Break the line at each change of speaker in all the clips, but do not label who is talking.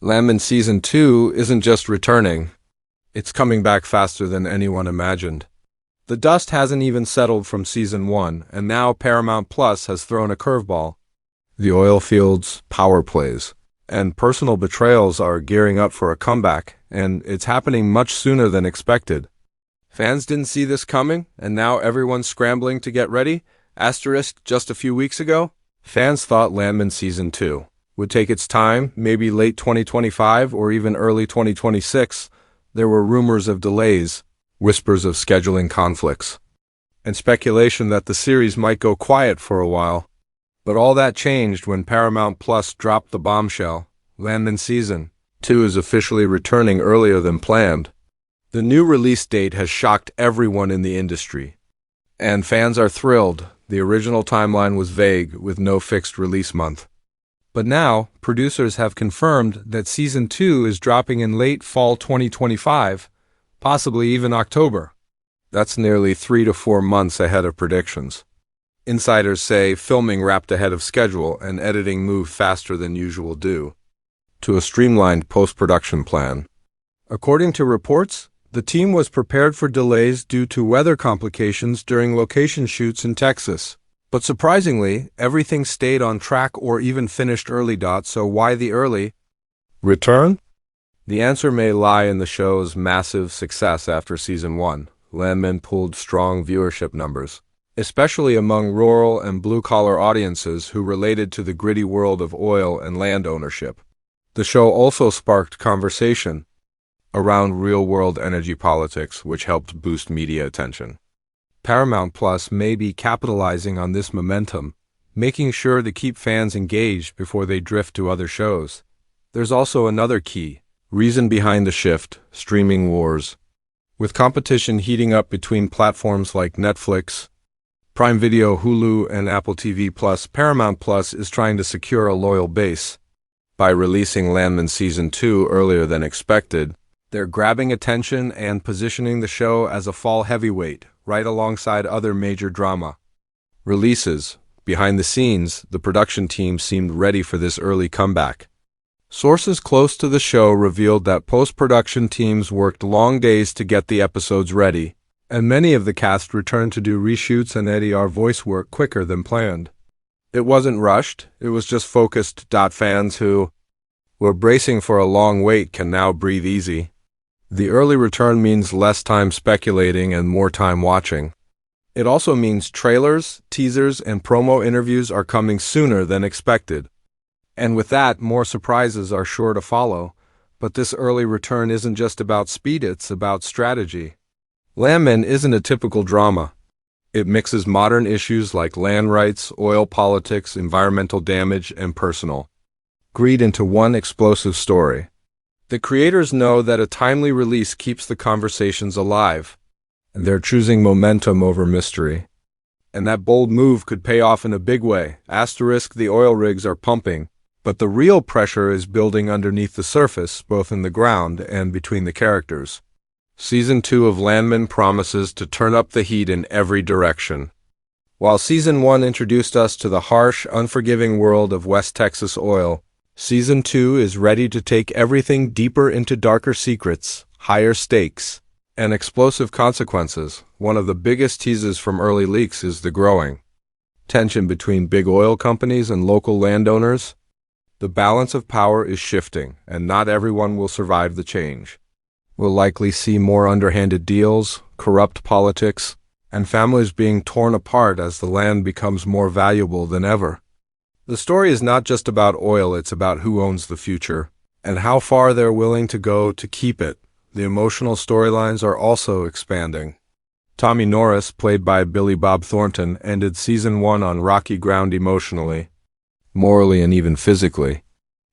Landman Season 2 isn't just returning, it's coming back faster than anyone imagined. The dust hasn't even settled from Season 1, and now Paramount Plus has thrown a curveball. The oil fields, power plays, and personal betrayals are gearing up for a comeback, and it's happening much sooner than expected. Fans didn't see this coming, and now everyone's scrambling to get ready. Asterisk just a few weeks ago, fans thought Landman Season 2 would take its time, maybe late 2025 or even early 2026. There were rumors of delays, whispers of scheduling conflicts, and speculation that the series might go quiet for a while. But all that changed when Paramount Plus dropped the bombshell. Landman Season 2 is officially returning earlier than planned. The new release date has shocked everyone in the industry, and fans are thrilled. The original timeline was vague, with no fixed release month. But now, producers have confirmed that Season 2 is dropping in late fall 2025, possibly even October. That's nearly 3 to 4 months ahead of predictions. Insiders say filming wrapped ahead of schedule and editing moved faster than usual due to a streamlined post-production plan. According to reports, the team was prepared for delays due to weather complications during location shoots in Texas. But surprisingly, everything stayed on track or even finished early. So why the early return? The answer may lie in the show's massive success after Season 1. Landman pulled strong viewership numbers, especially among rural and blue-collar audiences who related to the gritty world of oil and land ownership. The show also sparked conversation around real-world energy politics, which helped boost media attention. Paramount Plus may be capitalizing on this momentum, making sure to keep fans engaged before they drift to other shows. There's also another key reason behind the shift: streaming wars. With competition heating up between platforms like Netflix, Prime Video, Hulu, and Apple TV+, Paramount Plus is trying to secure a loyal base. By releasing Landman Season 2 earlier than expected, they're grabbing attention and positioning the show as a fall heavyweight, right alongside other major drama releases. Behind the scenes, the production team seemed ready for this early comeback. Sources close to the show revealed that post-production teams worked long days to get the episodes ready, and many of the cast returned to do reshoots and ADR voice work quicker than planned. It wasn't rushed, it was just focused. Fans who were bracing for a long wait can now breathe easy. The early return means less time speculating and more time watching. It also means trailers, teasers, and promo interviews are coming sooner than expected. And with that, more surprises are sure to follow. But this early return isn't just about speed, it's about strategy. Landman isn't a typical drama. It mixes modern issues like land rights, oil politics, environmental damage, and personal greed into one explosive story. The creators know that a timely release keeps the conversations alive, and they're choosing momentum over mystery. And that bold move could pay off in a big way. Asterisk, the oil rigs are pumping, but the real pressure is building underneath the surface, both in the ground and between the characters. Season 2 of Landman promises to turn up the heat in every direction. While Season 1 introduced us to the harsh, unforgiving world of West Texas oil, Season 2 is ready to take everything deeper into darker secrets, higher stakes, and explosive consequences. One of the biggest teases from early leaks is the growing tension between big oil companies and local landowners. The balance of power is shifting, and not everyone will survive the change. We'll likely see more underhanded deals, corrupt politics, and families being torn apart as the land becomes more valuable than ever. The story is not just about oil, it's about who owns the future, and how far they're willing to go to keep it. The emotional storylines are also expanding. Tommy Norris, played by Bob Thornton, ended Season 1 on rocky ground emotionally, morally, and even physically.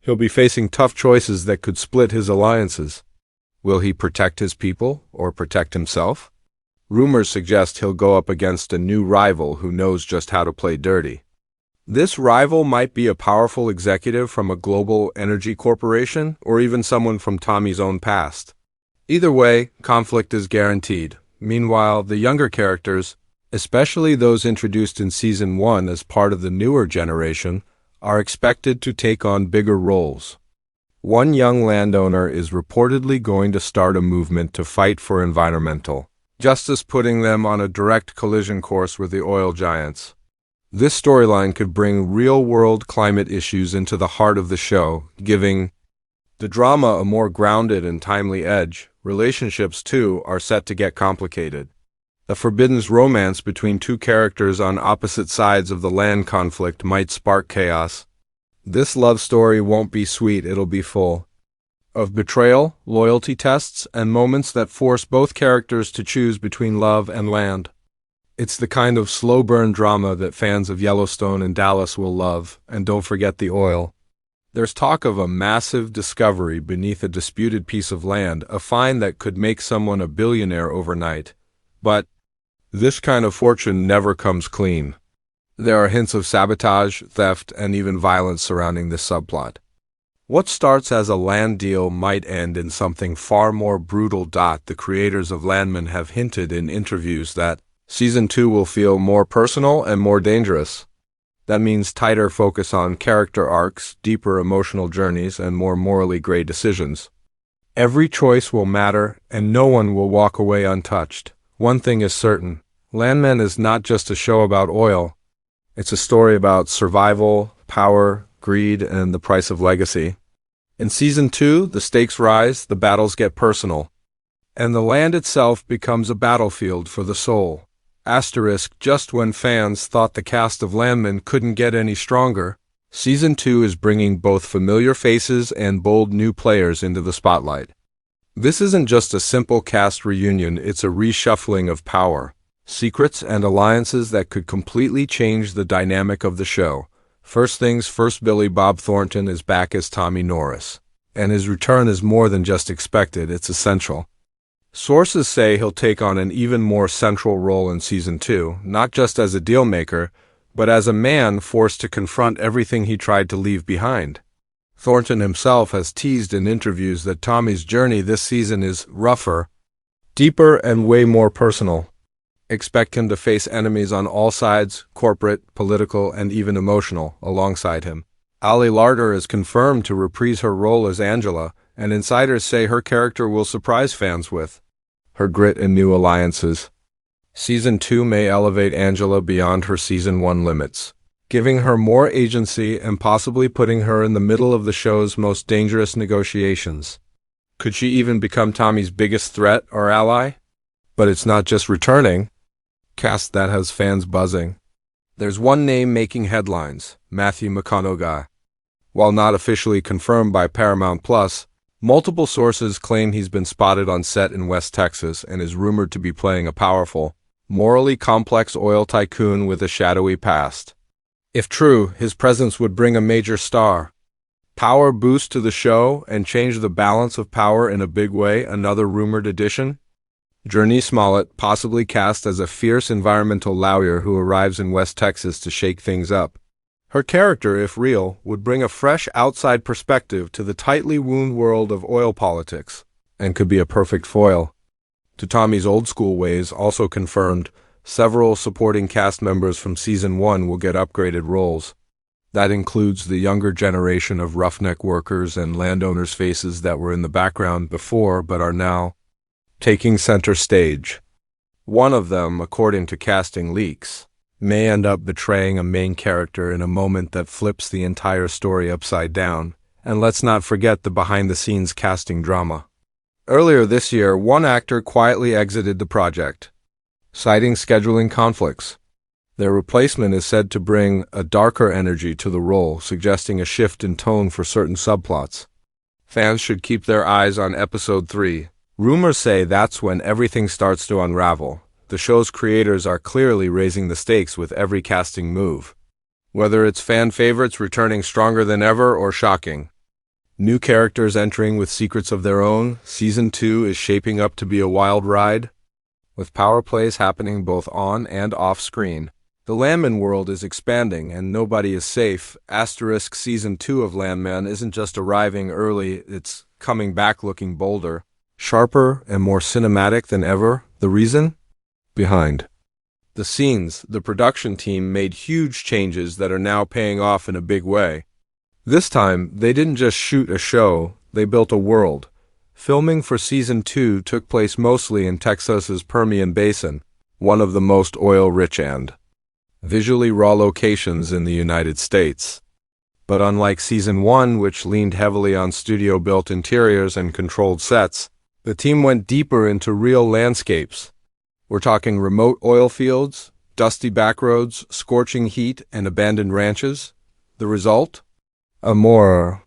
He'll be facing tough choices that could split his alliances. Will he protect his people or protect himself? Rumors suggest he'll go up against a new rival who knows just how to play dirty. This rival might be a powerful executive from a global energy corporation, or even someone from Tommy's own past. Either way, conflict is guaranteed. Meanwhile, the younger characters, especially those introduced in Season 1 as part of the newer generation, are expected to take on bigger roles. One young landowner is reportedly going to start a movement to fight for environmental justice, putting them on a direct collision course with the oil giants. This storyline could bring real-world climate issues into the heart of the show, giving the drama a more grounded and timely edge. Relationships, too, are set to get complicated. A forbidden romance between two characters on opposite sides of the land conflict might spark chaos. This love story won't be sweet, it'll be full of betrayal, loyalty tests, and moments that force both characters to choose between love and land. It's the kind of slow-burn drama that fans of Yellowstone and Dallas will love, and don't forget the oil. There's talk of a massive discovery beneath a disputed piece of land, a find that could make someone a billionaire overnight. But this kind of fortune never comes clean. There are hints of sabotage, theft, and even violence surrounding this subplot. What starts as a land deal might end in something far more brutal. The creators of Landman have hinted in interviews that Season 2 will feel more personal and more dangerous. That means tighter focus on character arcs, deeper emotional journeys, and more morally gray decisions. Every choice will matter, and no one will walk away untouched. One thing is certain: Landman is not just a show about oil. It's a story about survival, power, greed, and the price of legacy. In Season 2, the stakes rise, the battles get personal, and the land itself becomes a battlefield for the soul. Just when fans thought the cast of Landman couldn't get any stronger, Season 2 is bringing both familiar faces and bold new players into the spotlight. This isn't just a simple cast reunion, it's a reshuffling of power, secrets, and alliances that could completely change the dynamic of the show. First things first, Bob Thornton is back as Tommy Norris, and his return is more than just expected, it's essential. Sources say he'll take on an even more central role in Season 2, not just as a deal-maker, but as a man forced to confront everything he tried to leave behind. Thornton himself has teased in interviews that Tommy's journey this season is rougher, deeper, and way more personal. Expect him to face enemies on all sides, corporate, political, and even emotional, alongside him. Larder is confirmed to reprise her role as Angela, and insiders say her character will surprise fans with her grit and new alliances. Season 2 may elevate Angela beyond her Season 1 limits, giving her more agency and possibly putting her in the middle of the show's most dangerous negotiations. Could she even become Tommy's biggest threat or ally? But it's not just returning. Cast that has fans buzzing. There's one name making headlines: Matthew McConaughey. While not officially confirmed by Paramount+, multiple sources claim he's been spotted on set in West Texas and is rumored to be playing a powerful, morally complex oil tycoon with a shadowy past. If true, his presence would bring a major star power boost to the show and change the balance of power in a big way. Another rumored addition: Smalllet, possibly cast as a fierce environmental lawyer who arrives in West Texas to shake things up. Her character, if real, would bring a fresh outside perspective to the tightly wound world of oil politics, and could be a perfect foil to Tommy's old-school ways. Also confirmed, several supporting cast members from Season 1 will get upgraded roles. That includes the younger generation of roughneck workers and landowners' faces that were in the background before but are now taking center stage. One of them, according to casting leaks, may end up betraying a main character in a moment that flips the entire story upside down. And let's not forget the behind-the-scenes casting drama. Earlier this year, one actor quietly exited the project, citing scheduling conflicts. Their replacement is said to bring a darker energy to the role, suggesting a shift in tone for certain subplots. Fans should keep their eyes on Episode 3. Rumors say that's when everything starts to unravel. The show's creators are clearly raising the stakes with every casting move. Whether it's fan favorites returning stronger than ever or shocking new characters entering with secrets of their own, Season 2 is shaping up to be a wild ride. With power plays happening both on and off screen, the Landman world is expanding and nobody is safe. Season 2 of Landman isn't just arriving early, it's coming back looking bolder, sharper, and more cinematic than ever. The reason? Behind the scenes, the production team made huge changes that are now paying off in a big way. This time, they didn't just shoot a show, They built a world. Filming for Season 2 took place mostly in Texas's Permian Basin, one of the most oil-rich and visually raw locations in the United States. But unlike Season 1, which leaned heavily on studio-built interiors and controlled sets, the team went deeper into real landscapes. We're talking remote oil fields, dusty backroads, scorching heat, and abandoned ranches. The result? A more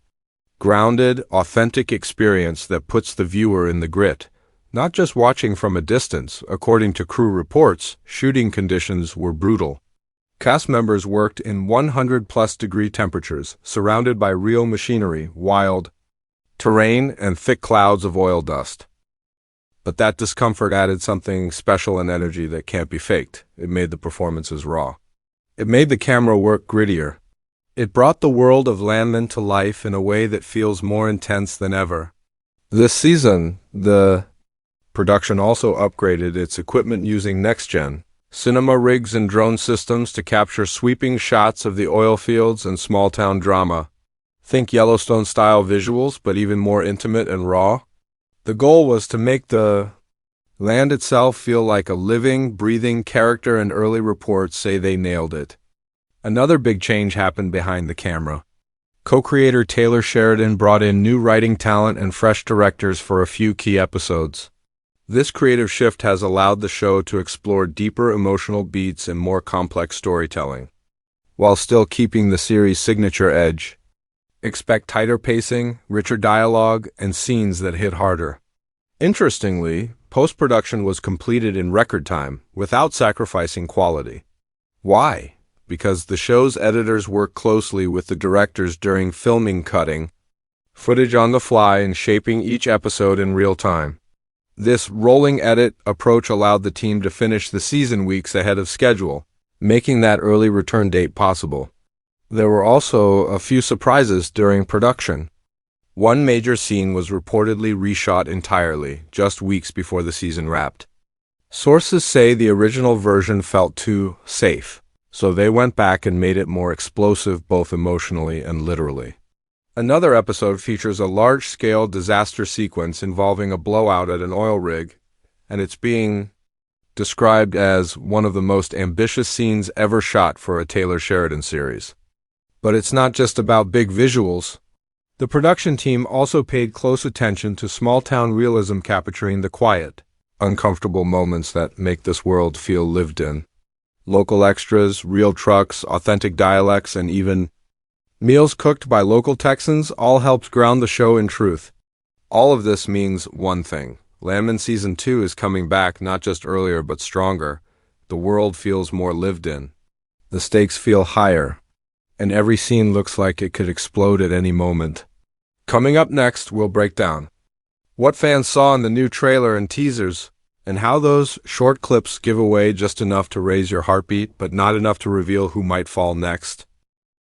grounded, authentic experience that puts the viewer in the grit. Not just watching from a distance. According to crew reports, shooting conditions were brutal. Cast members worked in 100-plus degree temperatures, surrounded by real machinery, wild terrain, and thick clouds of oil dust. But that discomfort added something special and energy that can't be faked. It made the performances raw. It made the camera work grittier. It brought the world of Landman to life in a way that feels more intense than ever. This season, the production also upgraded its equipment using next-gen cinema rigs and drone systems to capture sweeping shots of the oil fields and small-town drama. Think Yellowstone-style visuals, but even more intimate and raw. The goal was to make the land itself feel like a living, breathing character, and early reports say they nailed it. Another big change happened behind the camera. Co-creator Taylor Sheridan brought in new writing talent and fresh directors for a few key episodes. This creative shift has allowed the show to explore deeper emotional beats and more complex storytelling, while still keeping the series' signature edge. Expect tighter pacing, richer dialogue, and scenes that hit harder. Interestingly, post-production was completed in record time, without sacrificing quality. Why? Because the show's editors worked closely with the directors during filming, cutting footage on the fly and shaping each episode in real time. This rolling edit approach allowed the team to finish the season weeks ahead of schedule, making that early return date possible. There were also a few surprises during production. One major scene was reportedly reshot entirely, just weeks before the season wrapped. Sources say the original version felt too safe, so they went back and made it more explosive both emotionally and literally. Another episode features a large-scale disaster sequence involving a blowout at an oil rig, and it's being described as one of the most ambitious scenes ever shot for a Taylor Sheridan series. But it's not just about big visuals. The production team also paid close attention to small-town realism, capturing the quiet, uncomfortable moments that make this world feel lived in. Local extras, real trucks, authentic dialects, and even meals cooked by local Texans all helped ground the show in truth. All of this means one thing. Landman Season 2 is coming back, not just earlier but stronger. The world feels more lived in. The stakes feel higher, and every scene looks like it could explode at any moment. Coming up next, we'll break down what fans saw in the new trailer and teasers, and how those short clips give away just enough to raise your heartbeat, but not enough to reveal who might fall next.